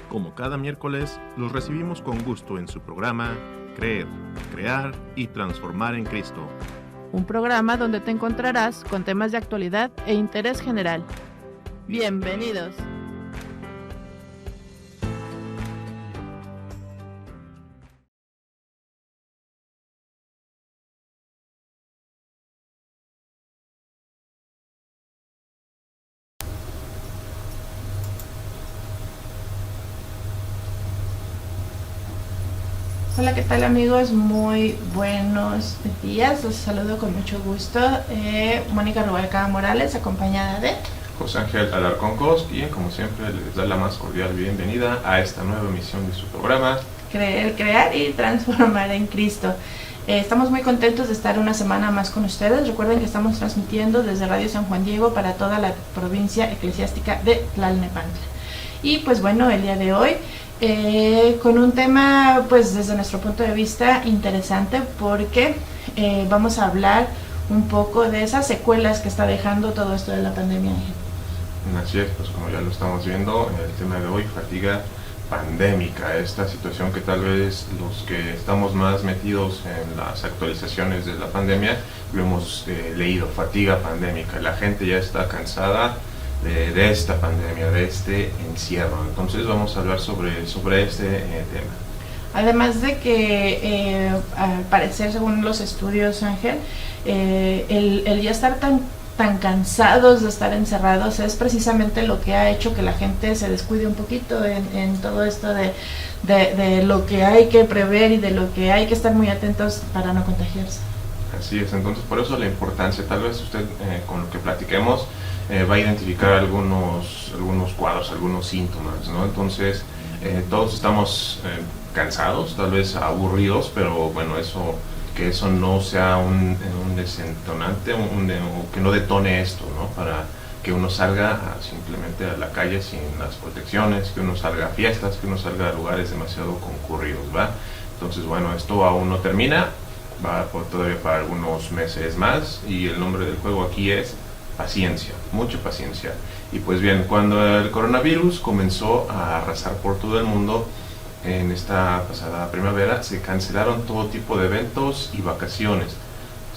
Como cada miércoles, los recibimos con gusto en su programa Creer, Crear y Transformar en Cristo. Un programa donde te encontrarás con temas de actualidad e interés general. ¡Bienvenidos! Hola, ¿qué tal amigos? Muy buenos días, los saludo con mucho gusto. Mónica Rubalcaba Morales, acompañada de José Ángel Alarcón Koski, como siempre les da la más cordial bienvenida a esta nueva emisión de su programa Creer, Crear y Transformar en Cristo. Estamos muy contentos de estar una semana más con ustedes. Recuerden que estamos transmitiendo desde Radio San Juan Diego para toda la provincia eclesiástica de Tlalnepantla. Y pues bueno, el día de hoy con un tema pues desde nuestro punto de vista interesante, porque vamos a hablar un poco de esas secuelas que está dejando todo esto de la pandemia. Así es, pues como ya lo estamos viendo, el tema de hoy, fatiga pandémica, esta situación que tal vez los que estamos más metidos en las actualizaciones de la pandemia lo hemos leído, fatiga pandémica. La gente ya está cansada de esta pandemia, de este encierro. Entonces vamos a hablar sobre este tema. Además de que al parecer, según los estudios, Ángel, el ya estar tan cansados de estar encerrados es precisamente lo que ha hecho que la gente se descuide un poquito en todo esto de lo que hay que prever y de lo que hay que estar muy atentos para no contagiarse. Así es, entonces por eso la importancia, tal vez usted con lo que platiquemos va a identificar algunos cuadros, algunos síntomas, ¿no? Entonces todos estamos cansados, tal vez aburridos, pero bueno, que eso no sea un desentonante, que no detone esto, ¿no? Para que uno salga simplemente a la calle sin las protecciones, que uno salga a fiestas, que uno salga a lugares demasiado concurridos, ¿va? Entonces bueno, esto aún no termina, va todavía para algunos meses más, y el nombre del juego aquí es paciencia, mucha paciencia. Y pues bien, cuando el coronavirus comenzó a arrasar por todo el mundo en esta pasada primavera, se cancelaron todo tipo de eventos y vacaciones.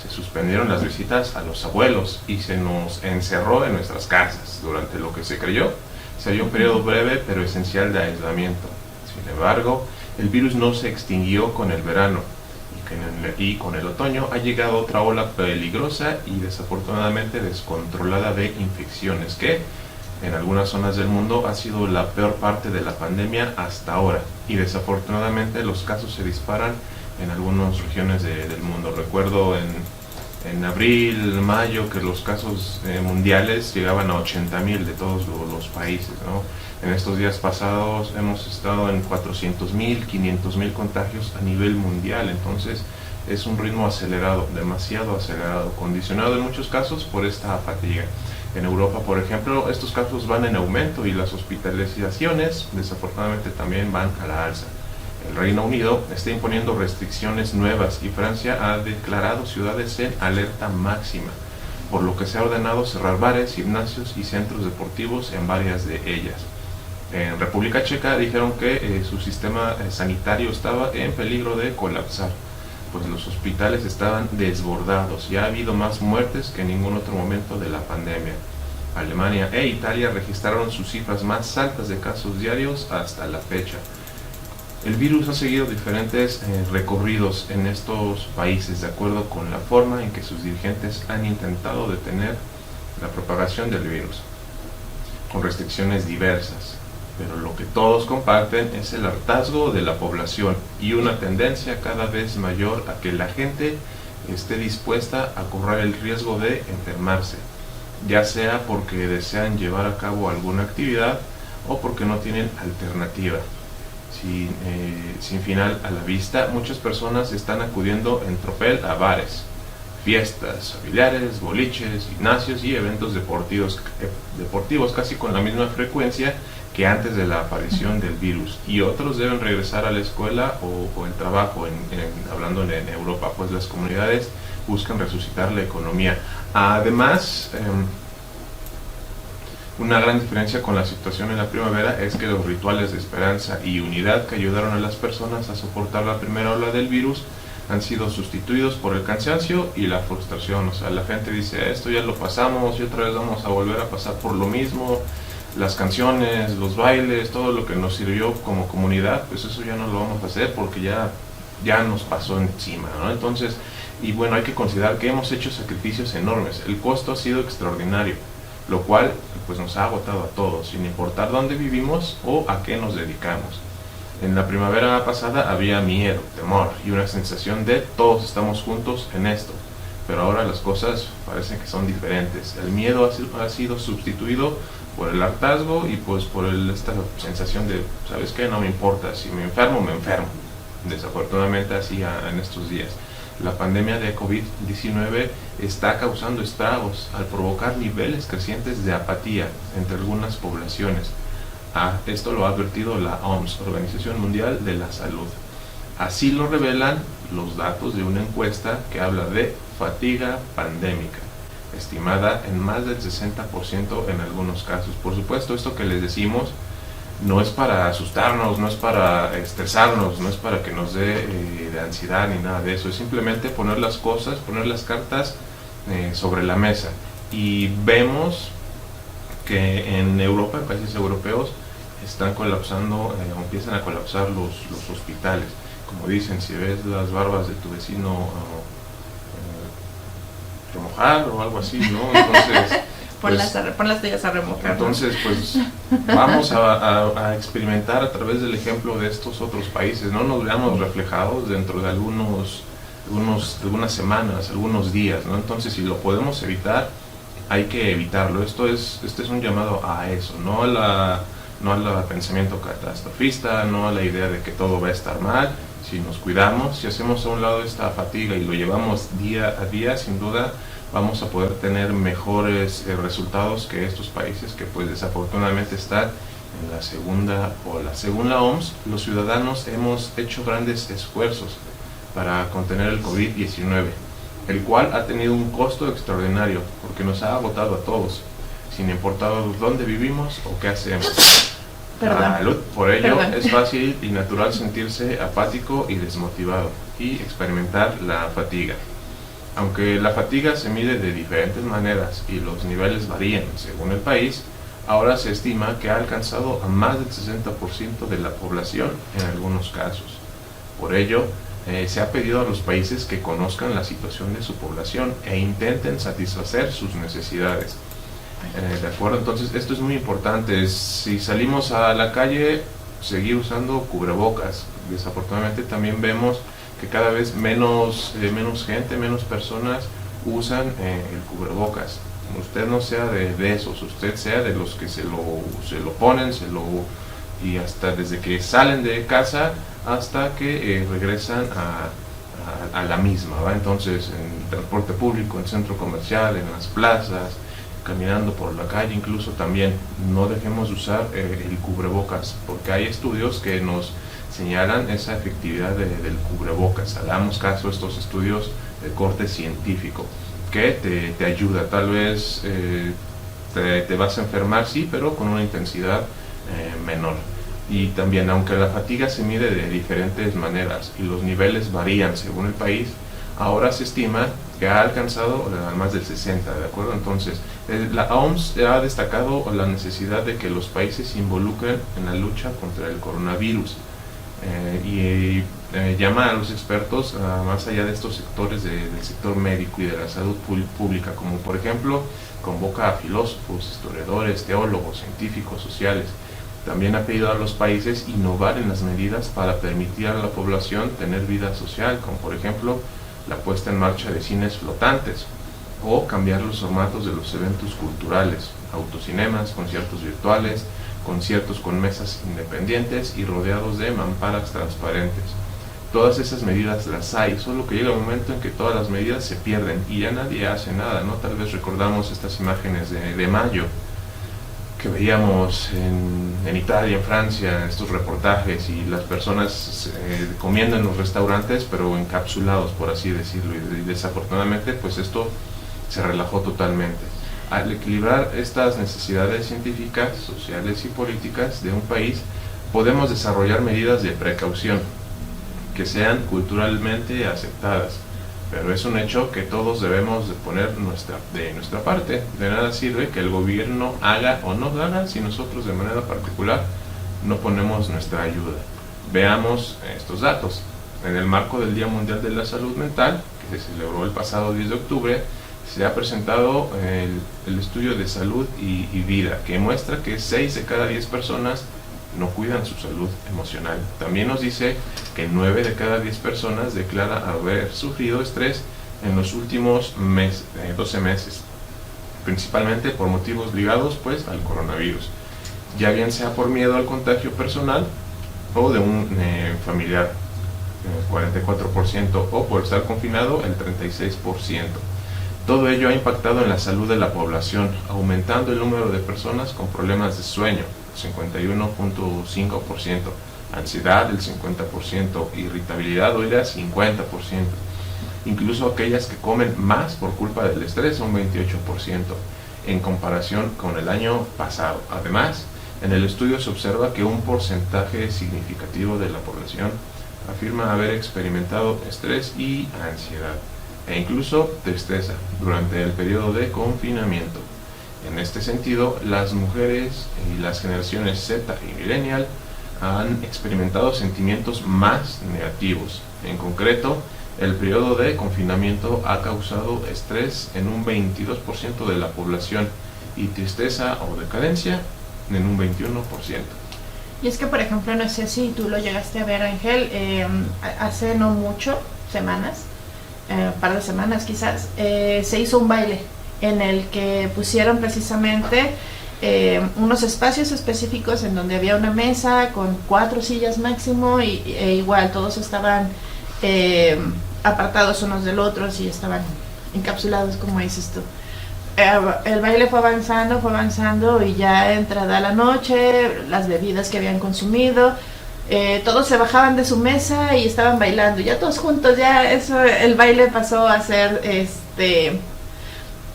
Se suspendieron las visitas a los abuelos y se nos encerró en nuestras casas durante lo que se creyó sería un periodo breve pero esencial de aislamiento. Sin embargo, el virus no se extinguió con el verano, y con el otoño ha llegado otra ola peligrosa y desafortunadamente descontrolada de infecciones, que en algunas zonas del mundo ha sido la peor parte de la pandemia hasta ahora, y desafortunadamente los casos se disparan en algunas regiones del mundo. Recuerdo en abril, mayo, que los casos mundiales llegaban a 80,000 de todos los países, ¿no? En estos días pasados hemos estado en 400,000, 500,000 contagios a nivel mundial. Entonces es un ritmo acelerado, demasiado acelerado, condicionado en muchos casos por esta fatiga. En Europa, por ejemplo, estos casos van en aumento y las hospitalizaciones desafortunadamente también van a la alza. El Reino Unido está imponiendo restricciones nuevas y Francia ha declarado ciudades en alerta máxima, por lo que se ha ordenado cerrar bares, gimnasios y centros deportivos en varias de ellas. En República Checa dijeron que su sistema sanitario estaba en peligro de colapsar, pues los hospitales estaban desbordados y ha habido más muertes que en ningún otro momento de la pandemia. Alemania e Italia registraron sus cifras más altas de casos diarios hasta la fecha. El virus ha seguido diferentes recorridos en estos países de acuerdo con la forma en que sus dirigentes han intentado detener la propagación del virus, con restricciones diversas. Pero lo que todos comparten es el hartazgo de la población y una tendencia cada vez mayor a que la gente esté dispuesta a correr el riesgo de enfermarse, ya sea porque desean llevar a cabo alguna actividad o porque no tienen alternativa. Sin final a la vista, muchas personas están acudiendo en tropel a bares, fiestas familiares, boliches, gimnasios y eventos deportivos casi con la misma frecuencia que antes de la aparición del virus, y otros deben regresar a la escuela o el trabajo, hablando en Europa, pues las comunidades buscan resucitar la economía. Además, Una gran diferencia con la situación en la primavera es que los rituales de esperanza y unidad que ayudaron a las personas a soportar la primera ola del virus han sido sustituidos por el cansancio y la frustración. O sea, la gente dice, esto ya lo pasamos y otra vez vamos a volver a pasar por lo mismo. Las canciones, los bailes, todo lo que nos sirvió como comunidad, pues eso ya no lo vamos a hacer porque ya nos pasó encima, ¿no? Entonces, y bueno, hay que considerar que hemos hecho sacrificios enormes. El costo ha sido extraordinario, lo cual pues nos ha agotado a todos, sin importar dónde vivimos o a qué nos dedicamos. En la primavera pasada había miedo, temor y una sensación de todos estamos juntos en esto, pero ahora las cosas parecen que son diferentes. El miedo ha sido sustituido por el hartazgo y pues por esta sensación de, ¿sabes qué? No me importa, si me enfermo, me enfermo. Desafortunadamente así en estos días. La pandemia de COVID-19 está causando estragos al provocar niveles crecientes de apatía entre algunas poblaciones. Esto lo ha advertido la OMS, Organización Mundial de la Salud. Así lo revelan los datos de una encuesta que habla de fatiga pandémica, estimada en más del 60% en algunos casos. Por supuesto, esto que les decimos no es para asustarnos, no es para estresarnos, no es para que nos dé de ansiedad ni nada de eso, es simplemente poner las cosas, poner las cartas sobre la mesa. Y vemos que en Europa, en países europeos, están colapsando o empiezan a colapsar los hospitales. Como dicen, si ves las barbas de tu vecino remojar o algo así, ¿no? Entonces ponlas tuyas a remojar. Entonces, pues vamos a experimentar a través del ejemplo de estos otros países. No nos veamos reflejados dentro de algunas semanas, algunos días, ¿no? Entonces, si lo podemos evitar, hay que evitarlo. Este es un llamado a eso, no al pensamiento catastrofista, no a la idea de que todo va a estar mal. Si nos cuidamos, si hacemos a un lado esta fatiga y lo llevamos día a día, sin duda vamos a poder tener mejores resultados que estos países que pues desafortunadamente están en la segunda ola. Según la OMS, los ciudadanos hemos hecho grandes esfuerzos para contener el COVID-19, el cual ha tenido un costo extraordinario porque nos ha agotado a todos, sin importar dónde vivimos o qué hacemos. Salud. Por ello es fácil y natural sentirse apático y desmotivado y experimentar la fatiga. Aunque la fatiga se mide de diferentes maneras y los niveles varían según el país, ahora se estima que ha alcanzado a más del 60% de la población en algunos casos. Por ello, se ha pedido a los países que conozcan la situación de su población e intenten satisfacer sus necesidades. ¿De acuerdo? Entonces esto es muy importante. Si salimos a la calle, seguir usando cubrebocas. Desafortunadamente también vemos que cada vez menos gente, menos personas usan el cubrebocas. Usted no sea de esos, usted sea de los que se lo ponen, y hasta desde que salen de casa hasta que regresan a la misma, ¿va? Entonces en transporte público, en centro comercial, en las plazas, caminando por la calle, incluso también no dejemos de usar el cubrebocas, porque hay estudios que nos señalan esa efectividad del cubrebocas. Hagamos caso a estos estudios de corte científico que te ayuda. Tal vez te vas a enfermar, sí, pero con una intensidad menor. Y también, aunque la fatiga se mide de diferentes maneras y los niveles varían según el país, ahora se estima que ha alcanzado más del 60%, ¿de acuerdo? Entonces, la OMS ha destacado la necesidad de que los países se involucren en la lucha contra el coronavirus y llama a los expertos, más allá de estos sectores del sector médico y de la salud pública, como por ejemplo, convoca a filósofos, historiadores, teólogos, científicos, sociales. También ha pedido a los países innovar en las medidas para permitir a la población tener vida social, como por ejemplo la puesta en marcha de cines flotantes o cambiar los formatos de los eventos culturales, autocinemas, conciertos virtuales, conciertos con mesas independientes y rodeados de mamparas transparentes. Todas esas medidas las hay, solo que llega un momento en que todas las medidas se pierden y ya nadie hace nada, ¿no? Tal vez recordamos estas imágenes de mayo que veíamos en Italia, en Francia, estos reportajes y las personas comiendo en los restaurantes pero encapsulados, por así decirlo, y desafortunadamente pues esto se relajó totalmente. Al equilibrar estas necesidades científicas, sociales y políticas de un país, podemos desarrollar medidas de precaución que sean culturalmente aceptadas. Pero es un hecho que todos debemos de poner de nuestra parte. De nada sirve que el gobierno haga o no haga si nosotros de manera particular no ponemos nuestra ayuda. Veamos estos datos. En el marco del Día Mundial de la Salud Mental, que se celebró el pasado 10 de octubre, se ha presentado el estudio de salud y vida, que muestra que 6 de cada 10 personas no cuidan su salud emocional. También nos dice que 9 de cada 10 personas declara haber sufrido estrés en los últimos 12 meses, principalmente por motivos ligados pues al coronavirus, ya bien sea por miedo al contagio personal o de un familiar, 44%, o por estar confinado, el 36%. Todo ello ha impactado en la salud de la población, aumentando el número de personas con problemas de sueño, 51.5%, ansiedad, el 50%, irritabilidad o ira, 50%. Incluso aquellas que comen más por culpa del estrés, un 28%, en comparación con el año pasado. Además, en el estudio se observa que un porcentaje significativo de la población afirma haber experimentado estrés y ansiedad, e incluso tristeza durante el periodo de confinamiento. En este sentido, las mujeres y las generaciones Z y Millennial han experimentado sentimientos más negativos. En concreto, el periodo de confinamiento ha causado estrés en un 22% de la población y tristeza o decadencia en un 21%. Y es que, por ejemplo, no sé si tú lo llegaste a ver, Ángel, hace no mucho, semanas, par de semanas quizás, se hizo un baile en el que pusieron precisamente unos espacios específicos en donde había una mesa con 4 sillas máximo e igual todos estaban apartados unos del otro y estaban encapsulados, como dices tú. El baile fue avanzando y ya entrada la noche, las bebidas que habían consumido, todos se bajaban de su mesa y estaban bailando, ya todos juntos, ya eso, el baile pasó a ser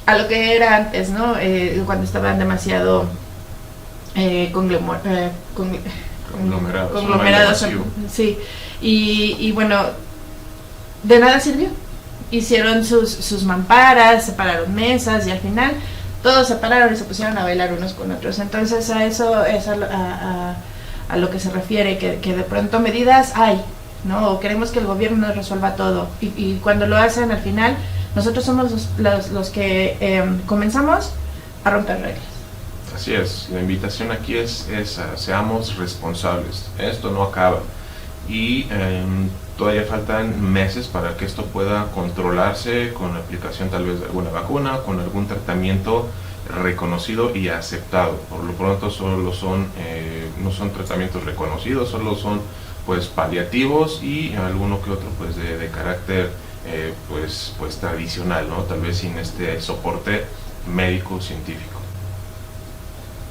a lo que era antes, ¿no? Cuando estaban demasiado conglomerados, sí, y bueno, de nada sirvió. Hicieron sus mamparas, separaron mesas y al final todos se pararon y se pusieron a bailar unos con otros. Entonces a eso es a lo que se refiere, que de pronto medidas hay, ¿no? O queremos que el gobierno nos resuelva todo y cuando lo hacen al final nosotros somos los que comenzamos a romper reglas. Así es, la invitación aquí es seamos responsables, esto no acaba y todavía faltan meses para que esto pueda controlarse con la aplicación tal vez de alguna vacuna, con algún tratamiento reconocido y aceptado. Por lo pronto solo son, no son tratamientos reconocidos, solo son pues paliativos y alguno que otro pues de carácter pues tradicional, ¿no? Tal vez sin este soporte médico científico.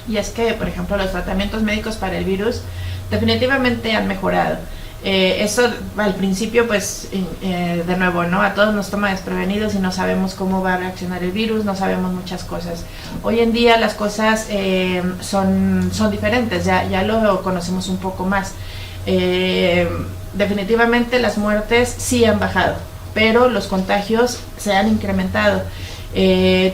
Y es que, por ejemplo, los tratamientos médicos para el virus definitivamente han mejorado. Eso al principio pues de nuevo, ¿no? A todos nos toma desprevenidos y no sabemos cómo va a reaccionar el virus, no sabemos muchas cosas. Hoy en día las cosas son diferentes, ya lo conocemos un poco más. Definitivamente las muertes sí han bajado, pero los contagios se han incrementado.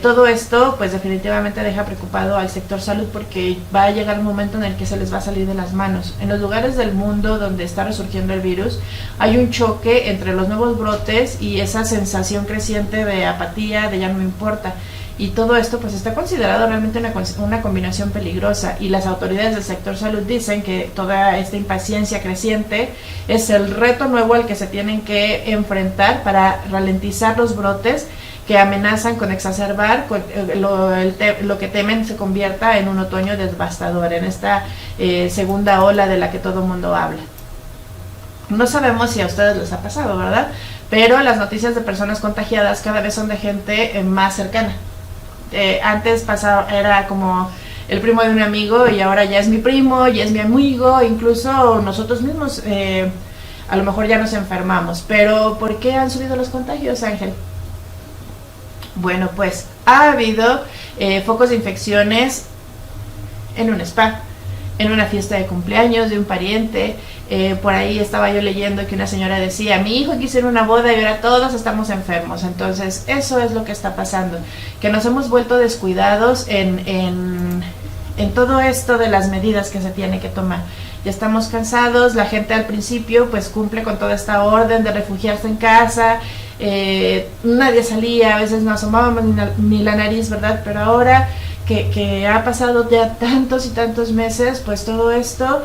Todo esto pues definitivamente deja preocupado al sector salud porque va a llegar un momento en el que se les va a salir de las manos. En los lugares del mundo donde está resurgiendo el virus hay un choque entre los nuevos brotes y esa sensación creciente de apatía, de ya no me importa. Y todo esto pues está considerado realmente una combinación peligrosa y las autoridades del sector salud dicen que toda esta impaciencia creciente es el reto nuevo al que se tienen que enfrentar para ralentizar los brotes que amenazan con exacerbar lo que temen se convierta en un otoño devastador, en esta segunda ola de la que todo el mundo habla. No sabemos si a ustedes les ha pasado, ¿verdad? Pero las noticias de personas contagiadas cada vez son de gente más cercana. Antes era como el primo de un amigo y ahora ya es mi primo, ya es mi amigo, incluso nosotros mismos a lo mejor ya nos enfermamos. Pero ¿por qué han subido los contagios, Ángel? Bueno, pues ha habido focos de infecciones en un spa, en una fiesta de cumpleaños de un pariente. Por ahí estaba yo leyendo que una señora decía, mi hijo quiso ir a una boda y ahora todos estamos enfermos. Entonces eso es lo que está pasando, que nos hemos vuelto descuidados en todo esto de las medidas que se tiene que tomar. Ya estamos cansados, la gente al principio pues cumple con toda esta orden de refugiarse en casa, nadie salía, a veces no asomábamos ni la nariz, ¿verdad? Pero ahora que ha pasado ya tantos y tantos meses, pues todo esto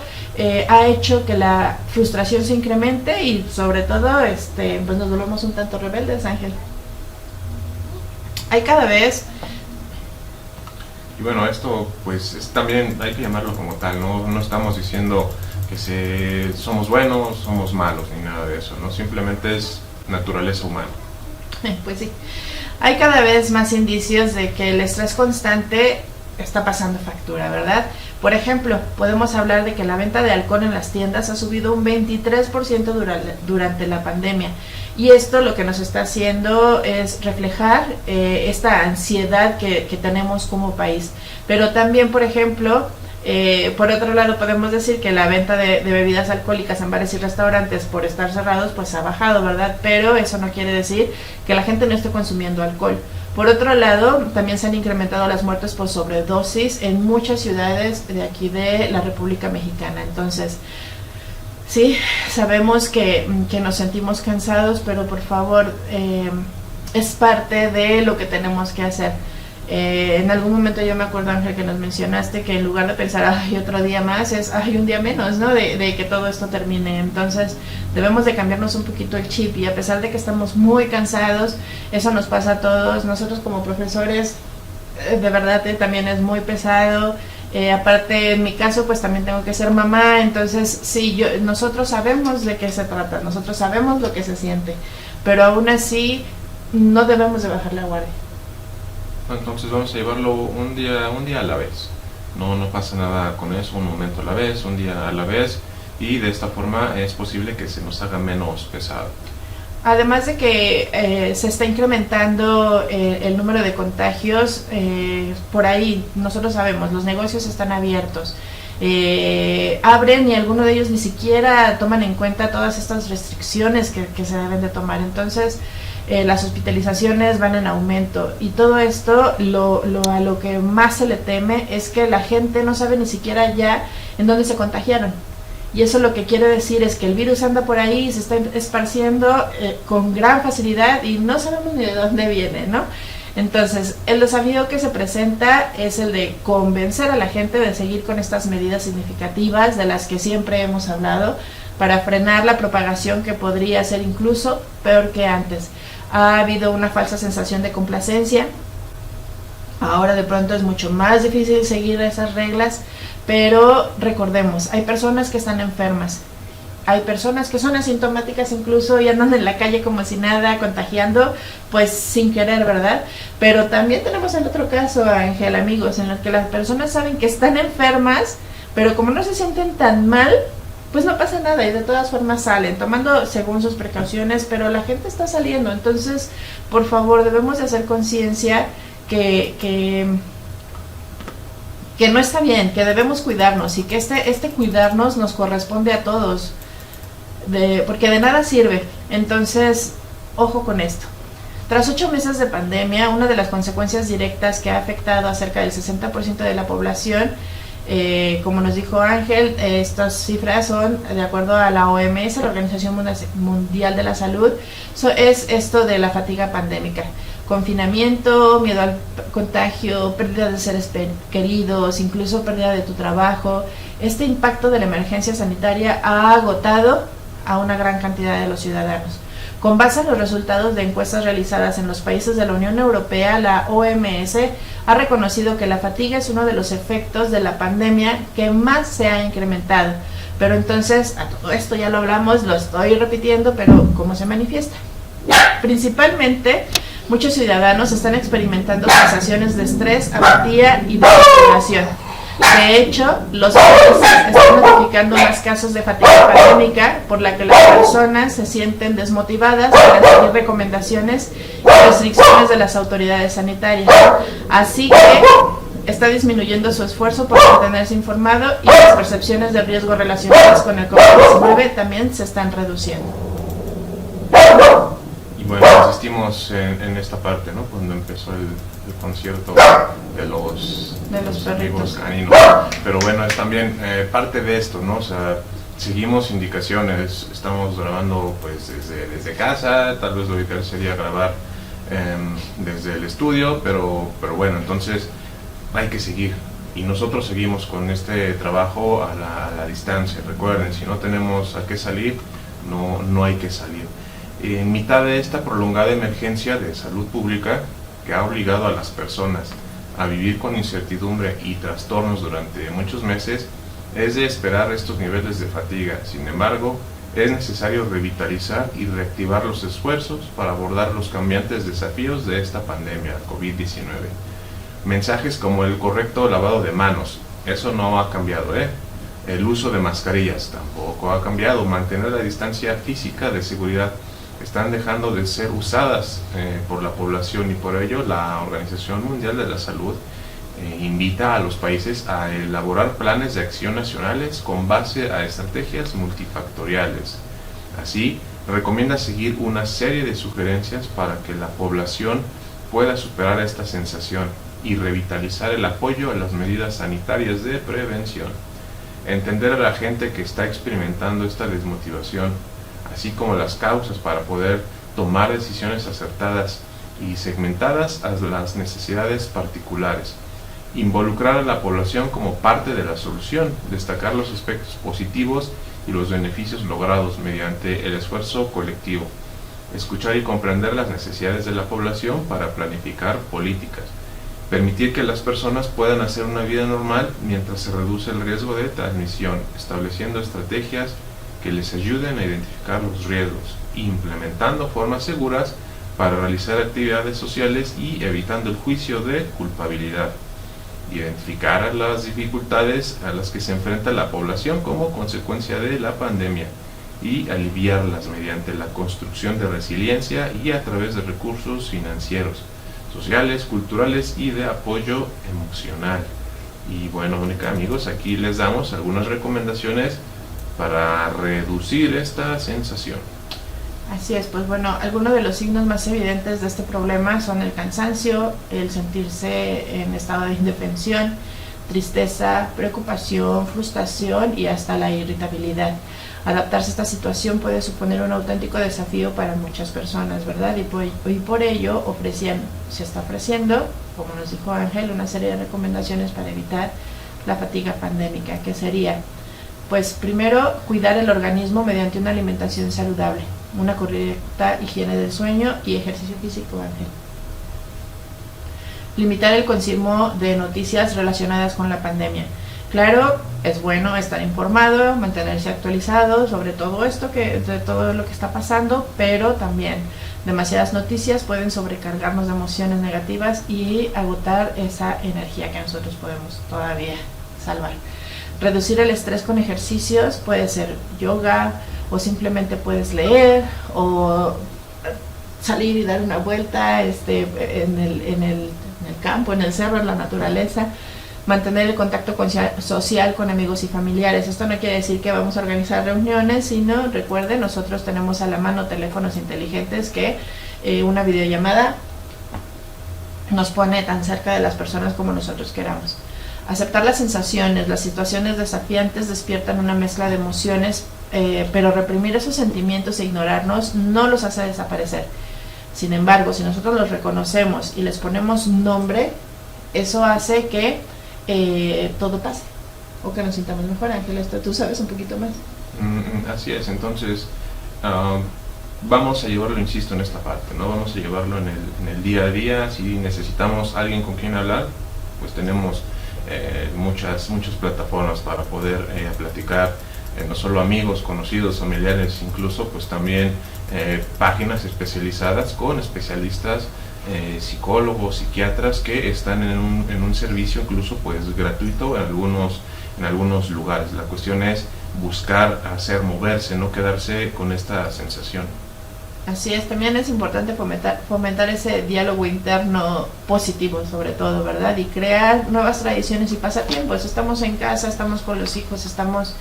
ha hecho que la frustración se incremente y sobre todo pues nos volvemos un tanto rebeldes, Ángel. Hay cada vez... Y bueno, esto pues también hay que llamarlo como tal, no estamos diciendo que somos buenos, somos malos, ni nada de eso, ¿no? Simplemente es naturaleza humana. Pues sí, hay cada vez más indicios de que el estrés constante está pasando factura, ¿verdad? Por ejemplo, podemos hablar de que la venta de alcohol en las tiendas ha subido un 23% durante la pandemia. Y esto lo que nos está haciendo es reflejar esta ansiedad que tenemos como país. Pero también, por ejemplo, por otro lado podemos decir que la venta de bebidas alcohólicas en bares y restaurantes por estar cerrados pues ha bajado, ¿verdad? Pero eso no quiere decir que la gente no esté consumiendo alcohol. Por otro lado, también se han incrementado las muertes por sobredosis en muchas ciudades de aquí de la República Mexicana. Entonces, sí, sabemos que nos sentimos cansados, pero por favor, es parte de lo que tenemos que hacer. En algún momento yo me acuerdo, Ángel, que nos mencionaste que en lugar de pensar, ay, otro día más, es, ay, un día menos, ¿no? De que todo esto termine. Entonces, debemos de cambiarnos un poquito el chip y a pesar de que estamos muy cansados, eso nos pasa a todos. Nosotros como profesores, de verdad, también es muy pesado. Aparte, en mi caso, pues también tengo que ser mamá, entonces sí, nosotros sabemos de qué se trata, nosotros sabemos lo que se siente, pero aún así no debemos de bajar la guardia. Entonces vamos a llevarlo un día a la vez, no pasa nada con eso, un momento a la vez, un día a la vez, y de esta forma es posible que se nos haga menos pesado. Además de que se está incrementando el número de contagios, por ahí nosotros sabemos, los negocios están abiertos, abren y algunos de ellos ni siquiera toman en cuenta todas estas restricciones que se deben de tomar. Entonces las hospitalizaciones van en aumento y todo esto a lo que más se le teme es que la gente no sabe ni siquiera ya en dónde se contagiaron. Y eso lo que quiere decir es que el virus anda por ahí y se está esparciendo con gran facilidad y no sabemos ni de dónde viene, ¿no? Entonces, el desafío que se presenta es el de convencer a la gente de seguir con estas medidas significativas de las que siempre hemos hablado para frenar la propagación que podría ser incluso peor que antes. Ha habido una falsa sensación de complacencia. Ahora de pronto es mucho más difícil seguir esas reglas, pero recordemos, hay personas que están enfermas, hay personas que son asintomáticas incluso y andan en la calle como si nada, contagiando, pues sin querer, ¿verdad? Pero también tenemos el otro caso, Ángel, amigos, en el que las personas saben que están enfermas, pero como no se sienten tan mal, pues no pasa nada y de todas formas salen, tomando según sus precauciones, pero la gente está saliendo. Entonces, por favor, debemos de hacer conciencia que no está bien, que debemos cuidarnos y que este cuidarnos nos corresponde a todos, porque de nada sirve. Entonces, ojo con esto. Tras 8 meses de pandemia, una de las consecuencias directas que ha afectado a cerca del 60% de la población, como nos dijo Ángel, estas cifras son de acuerdo a la OMS, la Organización Mundial de la Salud, es esto de la fatiga pandémica. Confinamiento, miedo al contagio, pérdida de seres queridos, incluso pérdida de tu trabajo. Este impacto de la emergencia sanitaria ha agotado a una gran cantidad de los ciudadanos. Con base en los resultados de encuestas realizadas en los países de la Unión Europea, la OMS ha reconocido que la fatiga es uno de los efectos de la pandemia que más se ha incrementado. Pero entonces, a todo esto ya lo hablamos, lo estoy repitiendo, pero ¿cómo se manifiesta? Principalmente, muchos ciudadanos están experimentando sensaciones de estrés, apatía y desesperación. De hecho, los países están notificando más casos de fatiga pandémica, por la que las personas se sienten desmotivadas para seguir recomendaciones y restricciones de las autoridades sanitarias. Así que está disminuyendo su esfuerzo por mantenerse informado y las percepciones de riesgo relacionadas con el COVID-19 también se están reduciendo. Y bueno, insistimos en esta parte, ¿no? Cuando empezó el concierto de los amigos caninos. Pero bueno, es también parte de esto, ¿no? O sea, seguimos indicaciones, estamos grabando pues desde casa, tal vez lo ideal sería grabar desde el estudio, pero bueno, entonces hay que seguir. Y nosotros seguimos con este trabajo a la distancia. Recuerden, si no tenemos a qué salir, no hay que salir. En mitad de esta prolongada emergencia de salud pública que ha obligado a las personas a vivir con incertidumbre y trastornos durante muchos meses, es de esperar estos niveles de fatiga. Sin embargo, es necesario revitalizar y reactivar los esfuerzos para abordar los cambiantes desafíos de esta pandemia, COVID-19. Mensajes como el correcto lavado de manos, eso no ha cambiado, El uso de mascarillas tampoco ha cambiado. Mantener la distancia física de seguridad están dejando de ser usadas por la población, y por ello la Organización Mundial de la Salud invita a los países a elaborar planes de acción nacionales con base a estrategias multifactoriales. Así, recomienda seguir una serie de sugerencias para que la población pueda superar esta sensación y revitalizar el apoyo a las medidas sanitarias de prevención. Entender a la gente que está experimentando esta desmotivación, así como las causas para poder tomar decisiones acertadas y segmentadas a las necesidades particulares. Involucrar a la población como parte de la solución, destacar los aspectos positivos y los beneficios logrados mediante el esfuerzo colectivo. Escuchar y comprender las necesidades de la población para planificar políticas. Permitir que las personas puedan hacer una vida normal mientras se reduce el riesgo de transmisión, estableciendo estrategias que les ayuden a identificar los riesgos, implementando formas seguras para realizar actividades sociales y evitando el juicio de culpabilidad. Identificar las dificultades a las que se enfrenta la población como consecuencia de la pandemia y aliviarlas mediante la construcción de resiliencia y a través de recursos financieros, sociales, culturales y de apoyo emocional. Y bueno, Mónica, amigos, aquí les damos algunas recomendaciones para reducir esta sensación. Así es, pues bueno, algunos de los signos más evidentes de este problema son el cansancio, el sentirse en estado de indefensión, tristeza, preocupación, frustración y hasta la irritabilidad. Adaptarse a esta situación puede suponer un auténtico desafío para muchas personas, ¿verdad? Y por ello se está ofreciendo, como nos dijo Ángel, una serie de recomendaciones para evitar la fatiga pandémica, que sería, pues primero, cuidar el organismo mediante una alimentación saludable, una correcta higiene del sueño y ejercicio físico, Ángel. Limitar el consumo de noticias relacionadas con la pandemia. Claro, es bueno estar informado, mantenerse actualizado sobre todo de todo lo que está pasando, pero también demasiadas noticias pueden sobrecargarnos de emociones negativas y agotar esa energía que nosotros podemos todavía salvar. Reducir el estrés con ejercicios, puede ser yoga, o simplemente puedes leer, o salir y dar una vuelta en el campo, en el cerro, en la naturaleza. Mantener el contacto social con amigos y familiares. Esto no quiere decir que vamos a organizar reuniones, sino, recuerden, nosotros tenemos a la mano teléfonos inteligentes que una videollamada nos pone tan cerca de las personas como nosotros queramos. Aceptar las sensaciones, las situaciones desafiantes despiertan una mezcla de emociones, pero reprimir esos sentimientos e ignorarnos no los hace desaparecer. Sin embargo, si nosotros los reconocemos y les ponemos nombre, eso hace que todo pase, o que nos sintamos mejor. Ángel, tú sabes un poquito más. Así es, entonces vamos a llevarlo, insisto, en esta parte, ¿no? Vamos a llevarlo en el día a día. Si necesitamos alguien con quien hablar, pues tenemos muchas plataformas para poder platicar, no solo amigos, conocidos, familiares, incluso pues también páginas especializadas con especialistas psicólogos, psiquiatras que están en un servicio incluso pues gratuito en algunos lugares. La cuestión es buscar hacer moverse, no quedarse con esta sensación. Así es, también es importante fomentar ese diálogo interno positivo sobre todo, ¿verdad? Y crear nuevas tradiciones y pasatiempos. Estamos en casa, estamos con los hijos, estamos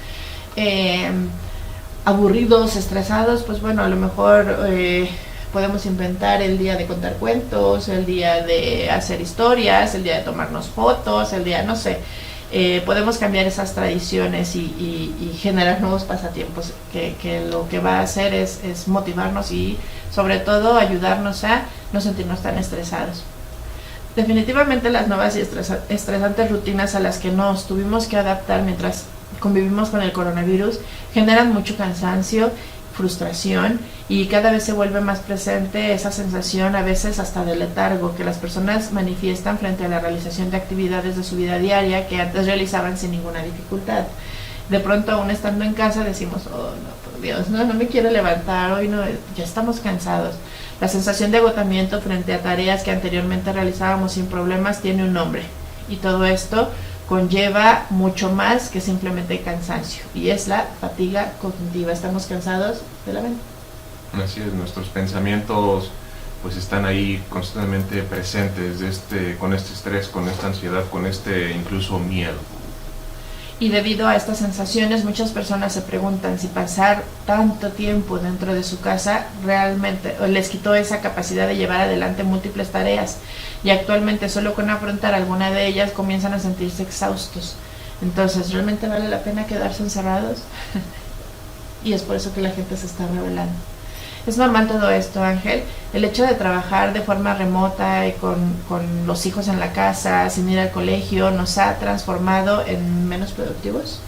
aburridos, estresados, pues bueno, a lo mejor podemos inventar el día de contar cuentos, el día de hacer historias, el día de tomarnos fotos, el día, no sé, podemos cambiar esas tradiciones y generar nuevos pasatiempos que lo que va a hacer es motivarnos y sobre todo ayudarnos a no sentirnos tan estresados. Definitivamente las nuevas y estresantes rutinas a las que nos tuvimos que adaptar mientras convivimos con el coronavirus generan mucho cansancio, frustración y cada vez se vuelve más presente esa sensación, a veces hasta de letargo, que las personas manifiestan frente a la realización de actividades de su vida diaria que antes realizaban sin ninguna dificultad. De pronto, aún estando en casa, decimos, oh no, por Dios, no me quiero levantar, hoy no, ya estamos cansados. La sensación de agotamiento frente a tareas que anteriormente realizábamos sin problemas tiene un nombre, y todo esto conlleva mucho más que simplemente cansancio, y es la fatiga cognitiva. Estamos cansados de la mente. Así es, nuestros pensamientos pues están ahí constantemente presentes con este estrés, con esta ansiedad, con este incluso miedo. Y debido a estas sensaciones, muchas personas se preguntan si pasar tanto tiempo dentro de su casa realmente les quitó esa capacidad de llevar adelante múltiples tareas, y actualmente solo con afrontar alguna de ellas comienzan a sentirse exhaustos. Entonces, ¿realmente vale la pena quedarse encerrados? Y es por eso que la gente se está rebelando. Es normal todo esto, Ángel. El hecho de trabajar de forma remota y con los hijos en la casa, sin ir al colegio, nos ha transformado en menos productivos.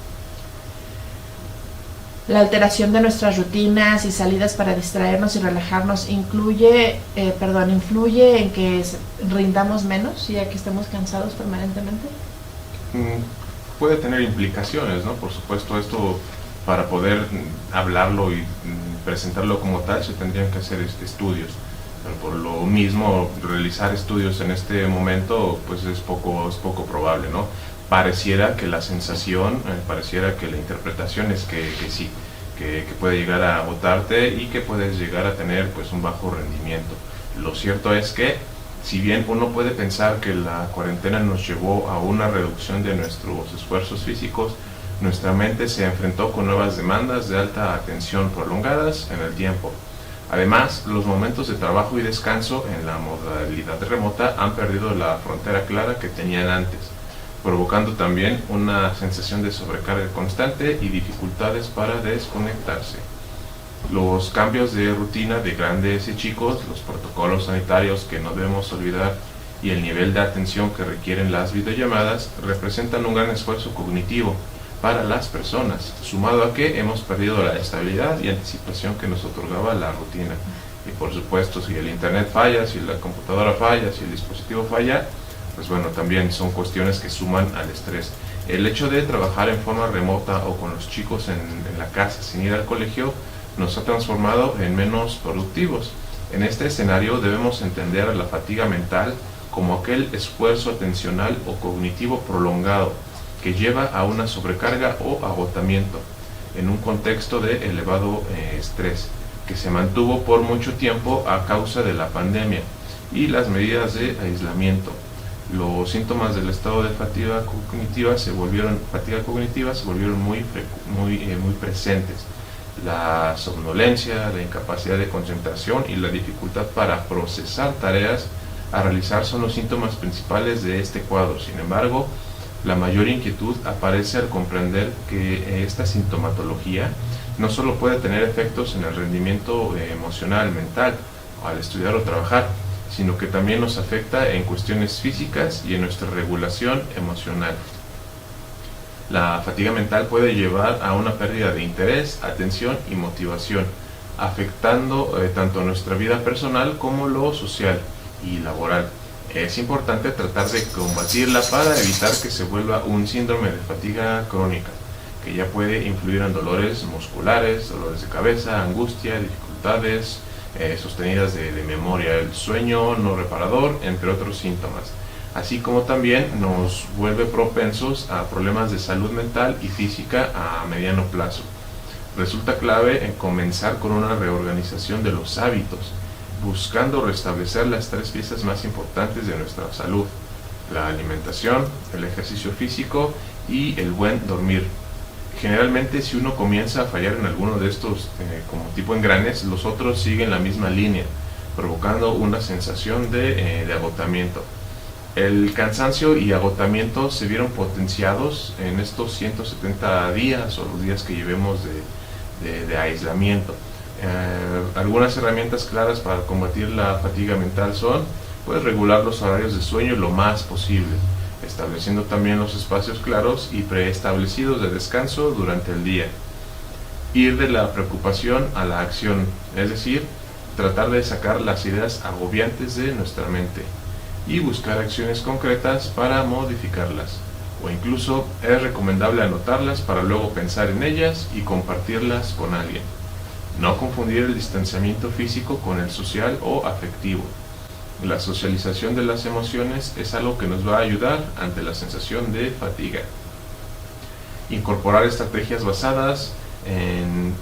La alteración de nuestras rutinas y salidas para distraernos y relajarnos influye en que rindamos menos, ya que estemos cansados permanentemente. Puede tener implicaciones, ¿no? Por supuesto, esto para poder hablarlo y presentarlo como tal se tendrían que hacer estudios, pero por lo mismo realizar estudios en este momento pues es poco probable, ¿no? Pareciera que la sensación, pareciera que la interpretación es que sí, que puede llegar a agotarte y que puedes llegar a tener pues un bajo rendimiento. Lo cierto es que si bien uno puede pensar que la cuarentena nos llevó a una reducción de nuestros esfuerzos físicos, nuestra mente se enfrentó con nuevas demandas de alta atención prolongadas en el tiempo. Además, los momentos de trabajo y descanso en la modalidad remota han perdido la frontera clara que tenían antes, provocando también una sensación de sobrecarga constante y dificultades para desconectarse. Los cambios de rutina de grandes y chicos, los protocolos sanitarios que no debemos olvidar y el nivel de atención que requieren las videollamadas representan un gran esfuerzo cognitivo para las personas, sumado a que hemos perdido la estabilidad y anticipación que nos otorgaba la rutina. Y por supuesto, si el internet falla, si la computadora falla, si el dispositivo falla, pues bueno, también son cuestiones que suman al estrés. El hecho de trabajar en forma remota o con los chicos en la casa sin ir al colegio nos ha transformado en menos productivos. En este escenario debemos entender a la fatiga mental como aquel esfuerzo atencional o cognitivo prolongado que lleva a una sobrecarga o agotamiento en un contexto de elevado estrés que se mantuvo por mucho tiempo a causa de la pandemia y las medidas de aislamiento. Los síntomas del estado de fatiga cognitiva se volvieron muy presentes. La somnolencia, la incapacidad de concentración y la dificultad para procesar tareas a realizar son los síntomas principales de este cuadro. Sin embargo, la mayor inquietud aparece al comprender que esta sintomatología no solo puede tener efectos en el rendimiento emocional, mental, al estudiar o trabajar, sino que también nos afecta en cuestiones físicas y en nuestra regulación emocional. La fatiga mental puede llevar a una pérdida de interés, atención y motivación, afectando tanto nuestra vida personal como lo social y laboral. Es importante tratar de combatirla para evitar que se vuelva un síndrome de fatiga crónica, que ya puede influir en dolores musculares, dolores de cabeza, angustia, dificultades sostenidas de memoria, el sueño no reparador, entre otros síntomas, así como también nos vuelve propensos a problemas de salud mental y física a mediano plazo. Resulta clave en comenzar con una reorganización de los hábitos, buscando restablecer las 3 piezas más importantes de nuestra salud: la alimentación, el ejercicio físico y el buen dormir. Generalmente, si uno comienza a fallar en alguno de estos como tipo engranes, los otros siguen la misma línea, provocando una sensación de agotamiento. El cansancio y agotamiento se vieron potenciados en estos 170 días o los días que llevemos de aislamiento. Algunas herramientas claras para combatir la fatiga mental son regular los horarios de sueño lo más posible, estableciendo también los espacios claros y preestablecidos de descanso durante el día. Ir de la preocupación a la acción, es decir, tratar de sacar las ideas agobiantes de nuestra mente y buscar acciones concretas para modificarlas, o incluso es recomendable anotarlas para luego pensar en ellas y compartirlas con alguien. No confundir el distanciamiento físico con el social o afectivo. La socialización de las emociones es algo que nos va a ayudar ante la sensación de fatiga. Incorporar estrategias basadas en,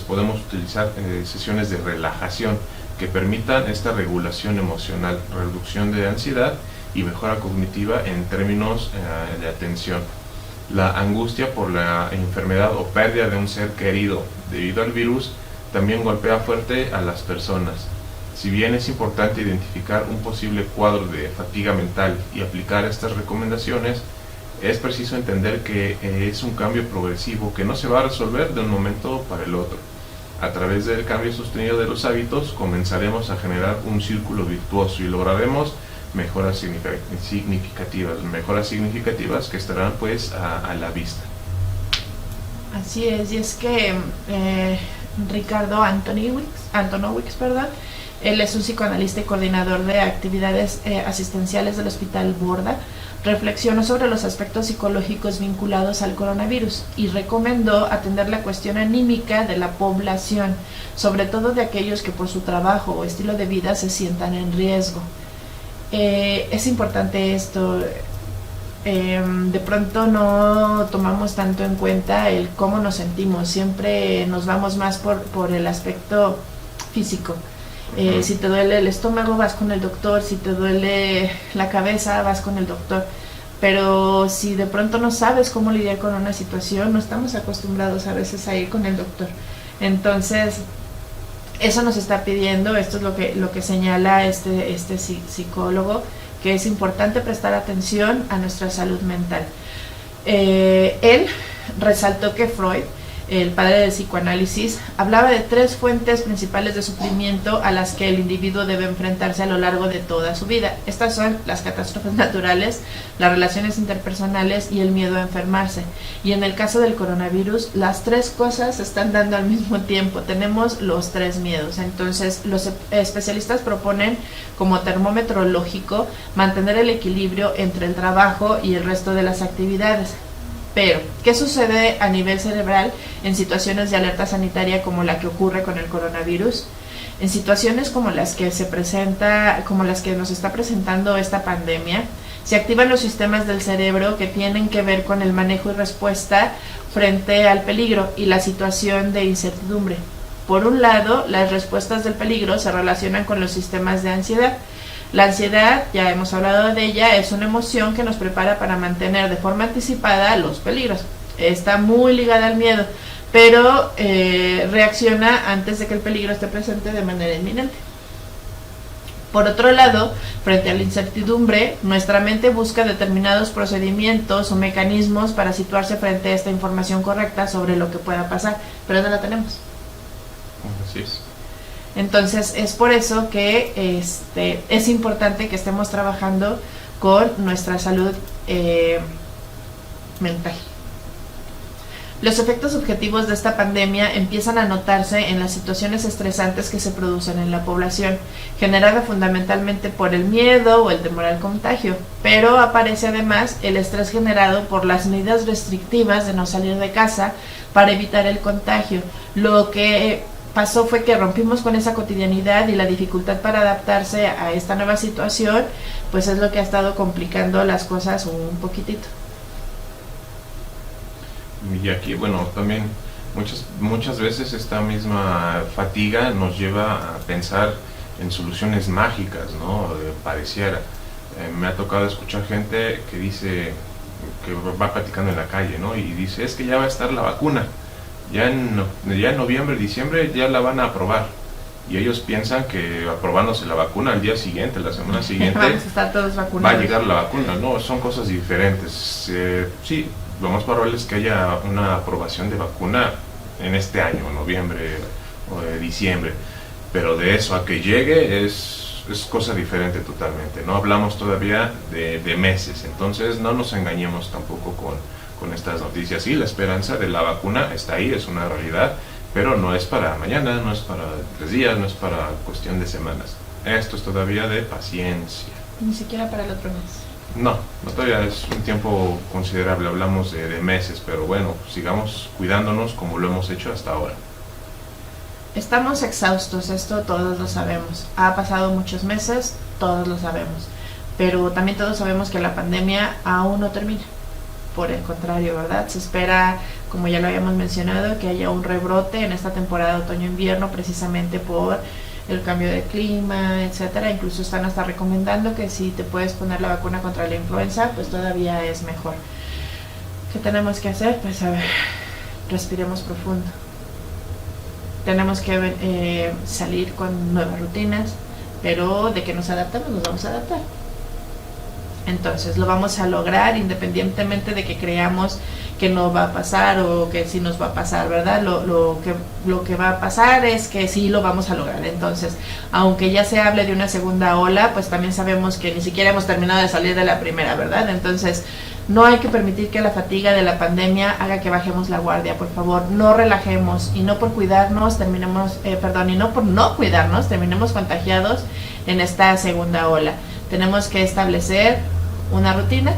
podemos utilizar sesiones de relajación que permitan esta regulación emocional, reducción de ansiedad y mejora cognitiva en términos de atención. La angustia por la enfermedad o pérdida de un ser querido debido al virus también golpea fuerte a las personas. Si bien es importante identificar un posible cuadro de fatiga mental y aplicar estas recomendaciones, es preciso entender que es un cambio progresivo que no se va a resolver de un momento para el otro. A través del cambio sostenido de los hábitos comenzaremos a generar un círculo virtuoso y lograremos mejoras significativas que estarán a la vista. Así es, y es que Ricardo Antonowicz, él es un psicoanalista y coordinador de actividades asistenciales del Hospital Borda. Reflexionó sobre los aspectos psicológicos vinculados al coronavirus y recomendó atender la cuestión anímica de la población, sobre todo de aquellos que por su trabajo o estilo de vida se sientan en riesgo. Es importante esto. De pronto no tomamos tanto en cuenta el cómo nos sentimos, siempre nos vamos más por el aspecto físico. Si te duele el estómago, vas con el doctor; si te duele la cabeza, vas con el doctor. Pero si de pronto no sabes cómo lidiar con una situación, no estamos acostumbrados a veces a ir con el doctor. Entonces, eso nos está pidiendo, esto es lo que señala este psicólogo, que es importante prestar atención a nuestra salud mental. Él resaltó que Freud, el padre del psicoanálisis, hablaba de 3 fuentes principales de sufrimiento a las que el individuo debe enfrentarse a lo largo de toda su vida. Estas son las catástrofes naturales, las relaciones interpersonales y el miedo a enfermarse. Y en el caso del coronavirus, las 3 cosas se están dando al mismo tiempo. Tenemos los 3 miedos. Entonces, los especialistas proponen como termómetro lógico mantener el equilibrio entre el trabajo y el resto de las actividades. Pero, ¿qué sucede a nivel cerebral en situaciones de alerta sanitaria como la que ocurre con el coronavirus? En situaciones como las que nos está presentando esta pandemia, se activan los sistemas del cerebro que tienen que ver con el manejo y respuesta frente al peligro y la situación de incertidumbre. Por un lado, las respuestas del peligro se relacionan con los sistemas de ansiedad. La ansiedad, ya hemos hablado de ella, es una emoción que nos prepara para mantener de forma anticipada los peligros. Está muy ligada al miedo, pero reacciona antes de que el peligro esté presente de manera inminente. Por otro lado, frente a la incertidumbre, nuestra mente busca determinados procedimientos o mecanismos para situarse frente a esta información correcta sobre lo que pueda pasar, pero no la tenemos. Así es. Entonces es por eso que es importante que estemos trabajando con nuestra salud mental. Los efectos objetivos de esta pandemia empiezan a notarse en las situaciones estresantes que se producen en la población, generada fundamentalmente por el miedo o el temor al contagio, pero aparece además el estrés generado por las medidas restrictivas de no salir de casa para evitar el contagio, lo que pasó fue que rompimos con esa cotidianidad y la dificultad para adaptarse a esta nueva situación, pues es lo que ha estado complicando las cosas un poquitito. Y aquí, bueno, también muchas veces esta misma fatiga nos lleva a pensar en soluciones mágicas, ¿no? Pareciera. Me ha tocado escuchar gente que dice, que va platicando en la calle, ¿no? Y dice, es que ya va a estar la vacuna. Ya en noviembre, diciembre ya la van a aprobar. Y ellos piensan que aprobándose la vacuna al día siguiente, la semana siguiente, Vamos a estar todos va vacunados. a llegar la vacuna. No, son cosas diferentes. Sí, lo más probable es que haya una aprobación de vacuna en este año, noviembre o diciembre. Pero de eso a que llegue es cosa diferente totalmente. No hablamos todavía de meses. Entonces no nos engañemos tampoco con estas noticias. Sí, la esperanza de la vacuna está ahí, es una realidad, pero no es para mañana, no es para 3 días, no es para cuestión de semanas. Esto es todavía de paciencia. Ni siquiera para el otro mes. No todavía es un tiempo considerable, hablamos de meses, pero bueno, sigamos cuidándonos como lo hemos hecho hasta ahora. Estamos exhaustos, esto todos lo sabemos. Ha pasado muchos meses, todos lo sabemos. Pero también todos sabemos que la pandemia aún no termina. Por el contrario, ¿verdad? Se espera, como ya lo habíamos mencionado, que haya un rebrote en esta temporada de otoño-invierno precisamente por el cambio de clima, etcétera. Incluso están hasta recomendando que si te puedes poner la vacuna contra la influenza, pues todavía es mejor. ¿Qué tenemos que hacer? Pues a ver, respiremos profundo. Tenemos que salir con nuevas rutinas, pero de que nos adaptamos, nos vamos a adaptar. Entonces lo vamos a lograr independientemente de que creamos que no va a pasar o que sí nos va a pasar, ¿verdad? Lo que va a pasar es que sí lo vamos a lograr. Entonces, aunque ya se hable de una segunda ola, pues también sabemos que ni siquiera hemos terminado de salir de la primera, ¿verdad? Entonces, no hay que permitir que la fatiga de la pandemia haga que bajemos la guardia, por favor, no relajemos y no por cuidarnos terminemos, y no por no cuidarnos terminemos contagiados en esta segunda ola. Tenemos que establecer una rutina.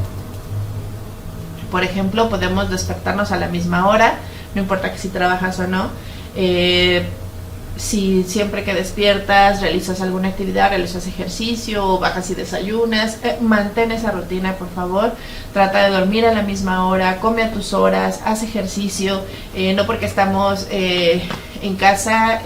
Por ejemplo, podemos despertarnos a la misma hora, no importa que si trabajas o no. Si siempre que despiertas realizas alguna actividad, realizas ejercicio, bajas y desayunas, mantén esa rutina, por favor. Trata de dormir a la misma hora, come a tus horas, haz ejercicio. No porque estamos en casa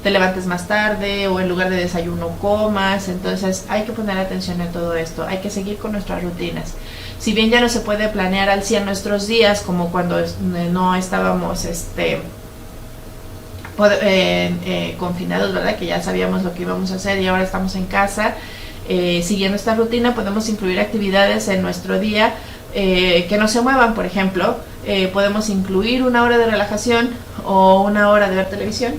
te levantes más tarde o en lugar de desayuno comas. Entonces hay que poner atención a todo esto, hay que seguir con nuestras rutinas. Si bien ya no se puede planear al 100 nuestros días, como cuando no estábamos confinados, ¿verdad? Que ya sabíamos lo que íbamos a hacer y ahora estamos en casa. Siguiendo esta rutina podemos incluir actividades en nuestro día que no se muevan. Por ejemplo, podemos incluir 1 hora de relajación o 1 hora de ver televisión,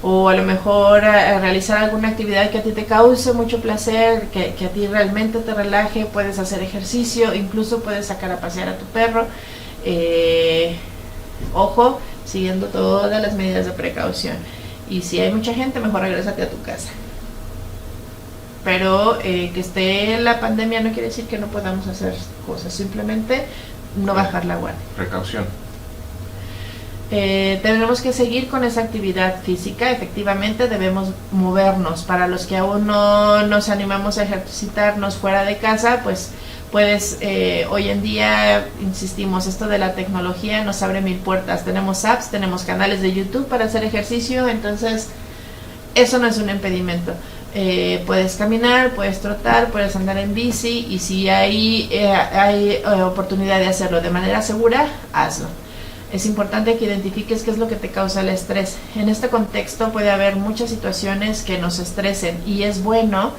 o a lo mejor realizar alguna actividad que a ti te cause mucho placer, que a ti realmente te relaje. Puedes hacer ejercicio, incluso puedes sacar a pasear a tu perro. Ojo, siguiendo todas las medidas de precaución. Y si hay mucha gente, mejor regrésate a tu casa. Pero que esté la pandemia no quiere decir que no podamos hacer cosas, simplemente no bajar la guardia. Precaución. Tenemos que seguir con esa actividad física. Efectivamente debemos movernos. Para los que aún no nos animamos a ejercitarnos fuera de casa, pues puedes, hoy en día, insistimos, esto de la tecnología nos abre 1000 puertas. Tenemos apps, tenemos canales de YouTube para hacer ejercicio, entonces eso no es un impedimento. Puedes caminar, puedes trotar, puedes andar en bici, y si hay oportunidad de hacerlo de manera segura, hazlo. Es importante que identifiques qué es lo que te causa el estrés. En este contexto puede haber muchas situaciones que nos estresen y es bueno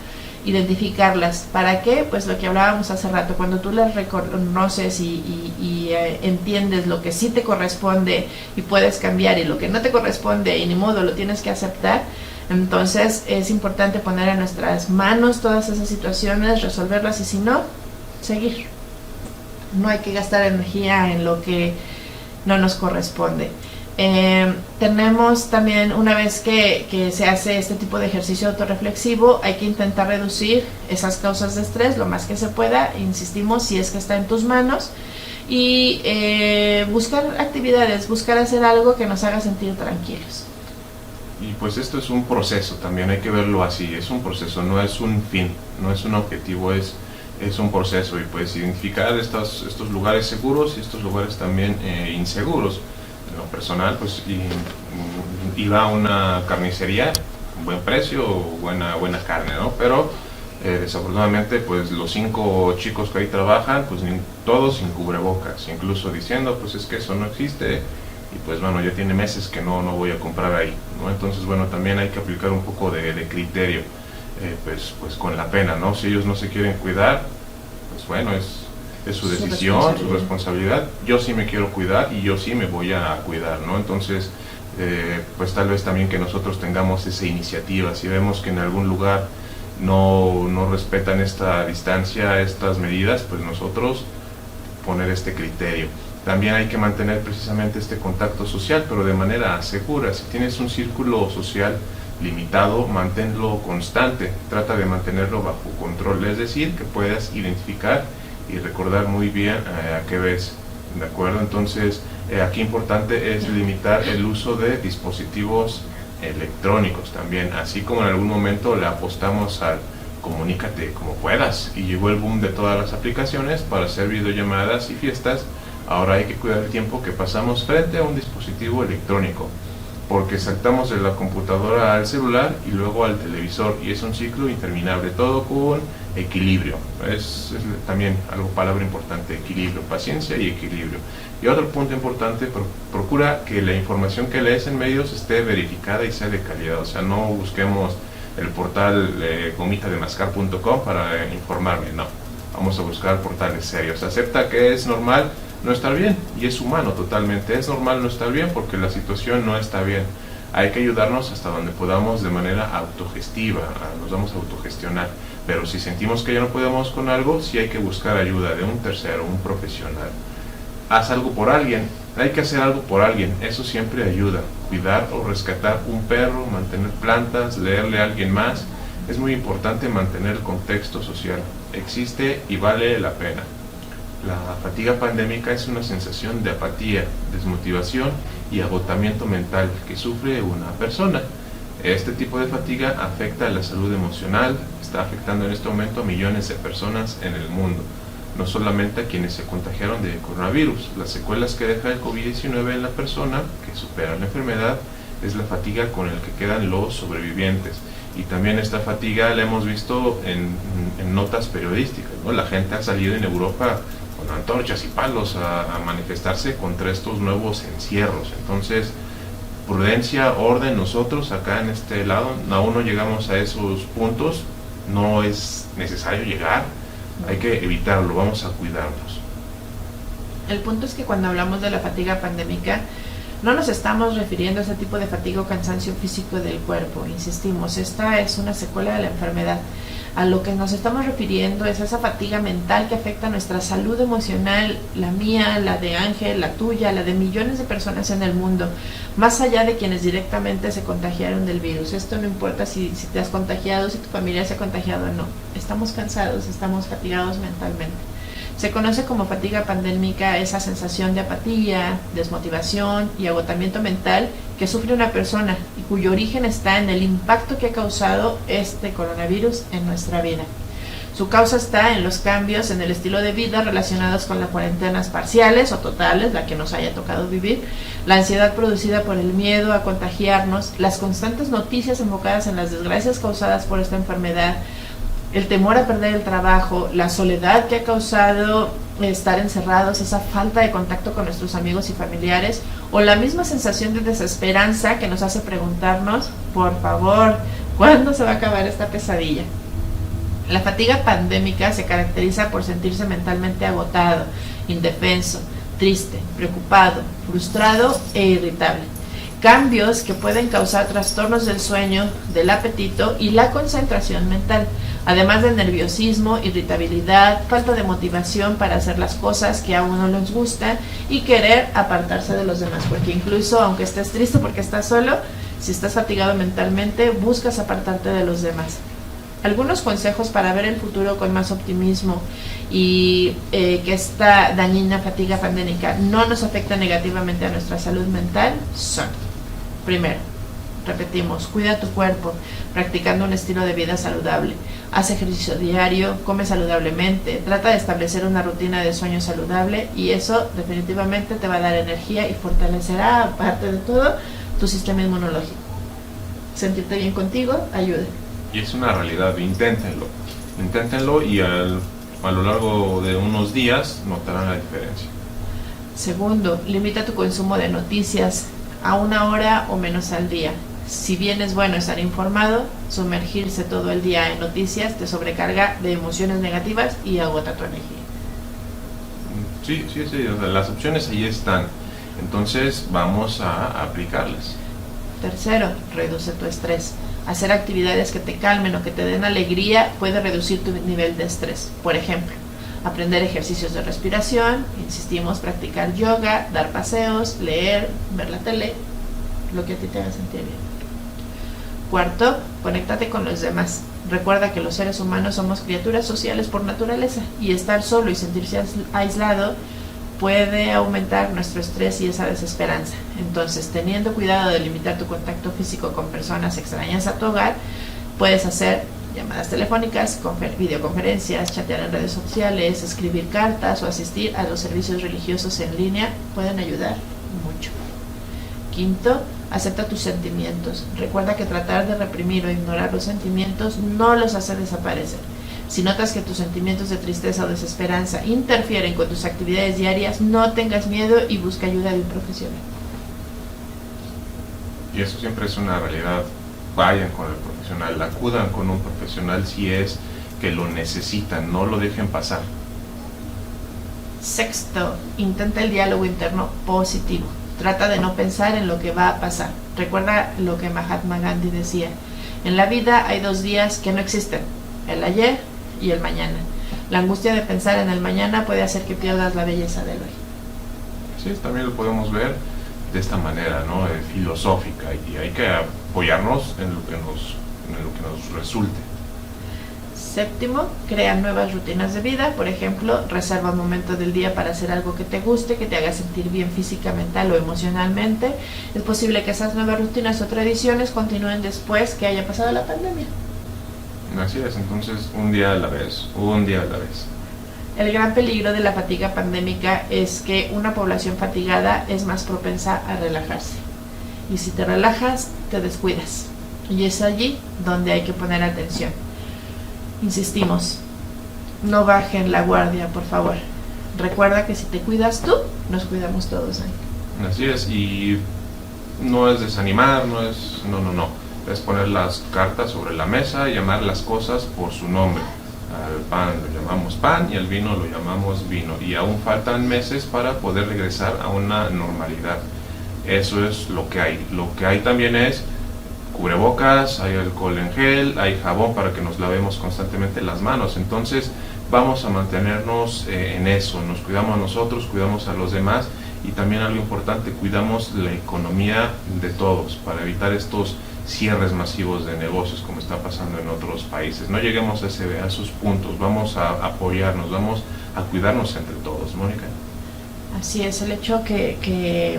identificarlas. ¿Para qué? Pues lo que hablábamos hace rato, cuando tú las reconoces y entiendes lo que sí te corresponde y puedes cambiar, y lo que no te corresponde y ni modo lo tienes que aceptar, entonces es importante poner en nuestras manos todas esas situaciones, resolverlas, y si no, seguir. No hay que gastar energía en lo que no nos corresponde. Tenemos también, una vez que se hace este tipo de ejercicio autorreflexivo, hay que intentar reducir esas causas de estrés lo más que se pueda, insistimos, si es que está en tus manos, y buscar actividades, buscar hacer algo que nos haga sentir tranquilos. Y pues esto es un proceso, también hay que verlo así, es un proceso, no es un fin, no es un objetivo, es un proceso. Y pues identificar estos lugares seguros y estos lugares también inseguros. En lo personal, pues iba a una carnicería, buen precio, buena carne, ¿no? Pero desafortunadamente pues los 5 chicos que ahí trabajan, pues todos sin cubrebocas, incluso diciendo pues es que eso no existe. Y pues bueno, ya tiene meses que no voy a comprar ahí, ¿no? Entonces bueno, también hay que aplicar un poco de criterio, pues con la pena, ¿no? Si ellos no se quieren cuidar, pues bueno, es su decisión, su responsabilidad. Yo sí me quiero cuidar y yo sí me voy a cuidar, ¿no? Entonces pues tal vez también que nosotros tengamos esa iniciativa. Si vemos que en algún lugar no respetan esta distancia, estas medidas, pues nosotros poner este criterio. También hay que mantener precisamente este contacto social, pero de manera segura. Si tienes un círculo social limitado, manténlo constante, trata de mantenerlo bajo control, es decir, que puedas identificar y recordar muy bien a qué ves, ¿de acuerdo? Entonces, aquí importante es limitar el uso de dispositivos electrónicos también, así como en algún momento le apostamos al comunícate como puedas y llegó el boom de todas las aplicaciones para hacer videollamadas y fiestas. Ahora hay que cuidar el tiempo que pasamos frente a un dispositivo electrónico, porque saltamos de la computadora al celular y luego al televisor, y es un ciclo interminable, todo con equilibrio. Es también algo, palabra importante, equilibrio, paciencia y equilibrio. Y otro punto importante, procura que la información que lees en medios esté verificada y sea de calidad. O sea, no busquemos el portal gomitademascar.com para informarme, no. Vamos a buscar portales serios. Acepta que es normal no estar bien, y es humano totalmente, es normal no estar bien porque la situación no está bien. Hay que ayudarnos hasta donde podamos de manera autogestiva, nos vamos a autogestionar, pero si sentimos que ya no podemos con algo, sí hay que buscar ayuda de un tercero, un profesional. Haz algo por alguien, hay que hacer algo por alguien, eso siempre ayuda. Cuidar o rescatar un perro, mantener plantas, leerle a alguien más, es muy importante mantener el contexto social, existe y vale la pena. La fatiga pandémica es una sensación de apatía, desmotivación y agotamiento mental que sufre una persona. Este tipo de fatiga afecta a la salud emocional, está afectando en este momento a millones de personas en el mundo, no solamente a quienes se contagiaron de coronavirus. Las secuelas que deja el COVID-19 en la persona que supera la enfermedad es la fatiga con el que quedan los sobrevivientes. Y también esta fatiga la hemos visto en notas periodísticas, ¿no? La gente ha salido en Europa con antorchas y palos a manifestarse contra estos nuevos encierros. Entonces, prudencia, orden. Nosotros acá en este lado aún no llegamos a esos puntos, no es necesario llegar, hay que evitarlo, vamos a cuidarnos. El punto es que cuando hablamos de la fatiga pandémica, no nos estamos refiriendo a ese tipo de fatiga o cansancio físico del cuerpo, insistimos, esta es una secuela de la enfermedad. A lo que nos estamos refiriendo es esa fatiga mental que afecta nuestra salud emocional, la mía, la de Ángel, la tuya, la de millones de personas en el mundo, más allá de quienes directamente se contagiaron del virus. Esto no importa si te has contagiado, si tu familia se ha contagiado o no. Estamos cansados, estamos fatigados mentalmente. Se conoce como fatiga pandémica esa sensación de apatía, desmotivación y agotamiento mental que sufre una persona y cuyo origen está en el impacto que ha causado este coronavirus en nuestra vida. Su causa está en los cambios en el estilo de vida relacionados con las cuarentenas parciales o totales, la que nos haya tocado vivir, la ansiedad producida por el miedo a contagiarnos, las constantes noticias enfocadas en las desgracias causadas por esta enfermedad, el temor a perder el trabajo, la soledad que ha causado estar encerrados, esa falta de contacto con nuestros amigos y familiares, o la misma sensación de desesperanza que nos hace preguntarnos, por favor, ¿cuándo se va a acabar esta pesadilla? La fatiga pandémica se caracteriza por sentirse mentalmente agotado, indefenso, triste, preocupado, frustrado e irritable. Cambios que pueden causar trastornos del sueño, del apetito y la concentración mental, además de nerviosismo, irritabilidad, falta de motivación para hacer las cosas que a uno les gusta y querer apartarse de los demás, porque incluso aunque estés triste porque estás solo, si estás fatigado mentalmente, buscas apartarte de los demás. Algunos consejos para ver el futuro con más optimismo y que esta dañina fatiga pandémica no nos afecta negativamente a nuestra salud mental son: primero, Repetimos, cuida tu cuerpo, practicando un estilo de vida saludable. Haz ejercicio diario, come saludablemente, trata de establecer una rutina de sueño saludable y eso definitivamente te va a dar energía y fortalecerá, aparte de todo, tu sistema inmunológico. Sentirte bien contigo ayuda. Y es una realidad, inténtenlo y a lo largo de unos días notarán la diferencia. Segundo, limita tu consumo de noticias a 1 hora o menos al día. Si bien es bueno estar informado, sumergirse todo el día en noticias te sobrecarga de emociones negativas y agota tu energía. Sí, o sea, las opciones ahí están, entonces vamos a aplicarlas. Tercero, reduce tu estrés. Hacer actividades que te calmen o que te den alegría puede reducir tu nivel de estrés. Por ejemplo, aprender ejercicios de respiración, insistimos, practicar yoga, dar paseos, leer, ver la tele, lo que a ti te haga sentir bien. Cuarto, conéctate con los demás. Recuerda que los seres humanos somos criaturas sociales por naturaleza y estar solo y sentirse aislado puede aumentar nuestro estrés y esa desesperanza. Entonces, teniendo cuidado de limitar tu contacto físico con personas extrañas a tu hogar, puedes hacer llamadas telefónicas, videoconferencias, chatear en redes sociales, escribir cartas o asistir a los servicios religiosos en línea. Pueden ayudar mucho. Quinto, acepta tus sentimientos. Recuerda que tratar de reprimir o ignorar los sentimientos no los hace desaparecer. Si notas que tus sentimientos de tristeza o desesperanza interfieren con tus actividades diarias, no tengas miedo y busca ayuda de un profesional. Y eso siempre es una realidad. Vayan con el profesional, acudan con un profesional si es que lo necesitan, no lo dejen pasar. Sexto, intenta el diálogo interno positivo. Trata de no pensar en lo que va a pasar. Recuerda lo que Mahatma Gandhi decía: en la vida hay 2 días que no existen, el ayer y el mañana. La angustia de pensar en el mañana puede hacer que pierdas la belleza del hoy. Sí, también lo podemos ver de esta manera, ¿no? Filosófica, y hay que apoyarnos en lo que nos resulte. Séptimo, crea nuevas rutinas de vida. Por ejemplo, reserva un momento del día para hacer algo que te guste, que te haga sentir bien física, mental o emocionalmente. Es posible que esas nuevas rutinas o tradiciones continúen después que haya pasado la pandemia. Así es, entonces un día a la vez. El gran peligro de la fatiga pandémica es que una población fatigada es más propensa a relajarse. Y si te relajas, te descuidas. Y es allí donde hay que poner atención. Insistimos, no bajen la guardia, por favor. Recuerda que si te cuidas tú, nos cuidamos todos ahí. Así es, y no es desanimar, no. Es poner las cartas sobre la mesa, llamar las cosas por su nombre. Al pan lo llamamos pan y al vino lo llamamos vino. Y aún faltan meses para poder regresar a una normalidad. Eso es lo que hay. Lo que hay también es cubrebocas, hay alcohol en gel, hay jabón para que nos lavemos constantemente las manos. Entonces vamos a mantenernos en eso. Nos cuidamos a nosotros, cuidamos a los demás y también algo importante, cuidamos la economía de todos para evitar estos cierres masivos de negocios como está pasando en otros países. No lleguemos a esos puntos, vamos a apoyarnos, vamos a cuidarnos entre todos. Mónica. Así es, el hecho que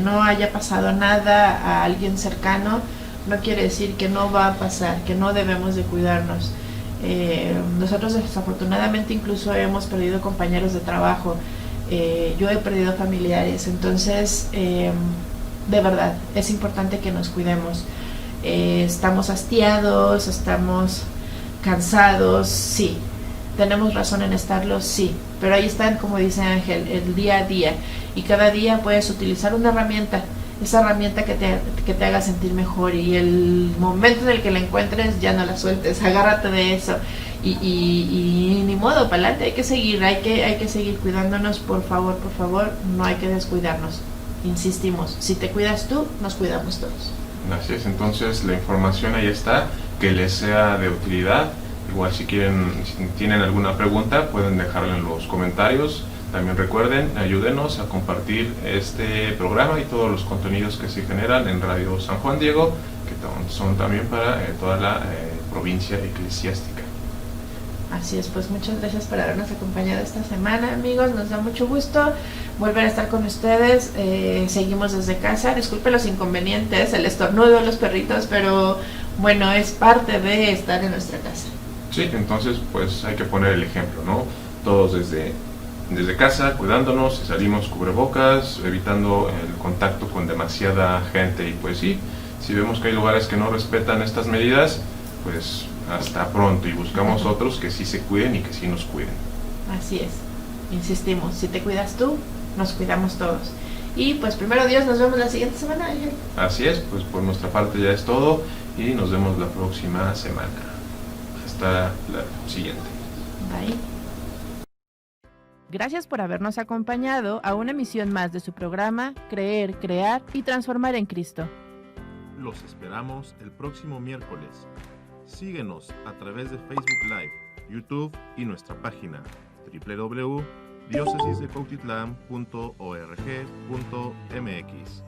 no haya pasado nada a alguien cercano no quiere decir que no va a pasar, que no debemos de cuidarnos. Nosotros desafortunadamente incluso hemos perdido compañeros de trabajo, yo he perdido familiares, entonces de verdad es importante que nos cuidemos. Estamos hastiados, estamos cansados, sí. Tenemos razón en estarlo, sí, pero ahí están, como dice Ángel, el día a día, y cada día puedes utilizar una herramienta, esa herramienta que te haga sentir mejor, y el momento en el que la encuentres ya no la sueltes, agárrate de eso, y ni modo, para adelante, hay que seguir cuidándonos, por favor, no hay que descuidarnos. Insistimos, si te cuidas tú, nos cuidamos todos. Así es, entonces la información ahí está, que les sea de utilidad. Igual si tienen alguna pregunta pueden dejarla en los comentarios. También recuerden, ayúdenos a compartir este programa y todos los contenidos que se generan en Radio San Juan Diego, que son también para toda la provincia eclesiástica. Así es, pues muchas gracias por habernos acompañado esta semana, amigos, nos da mucho gusto volver a estar con ustedes. Seguimos desde casa. Disculpen los inconvenientes, el estornudo, los perritos, pero bueno, es parte de estar en nuestra casa. Sí, entonces pues hay que poner el ejemplo, ¿no? Todos desde casa, cuidándonos, si salimos cubrebocas, evitando el contacto con demasiada gente y pues sí, si vemos que hay lugares que no respetan estas medidas, pues hasta pronto y buscamos otros que sí se cuiden y que sí nos cuiden. Así es, insistimos, si te cuidas tú, nos cuidamos todos. Y pues primero Dios, nos vemos la siguiente semana, Ángel. Así es, pues por nuestra parte ya es todo y nos vemos la próxima semana. Hasta la siguiente. Bye. Gracias por habernos acompañado a una emisión más de su programa Creer, Crear y Transformar en Cristo. Los esperamos el próximo miércoles. Síguenos a través de Facebook Live, YouTube y nuestra página www.diocesisdecautitlán.org.mx.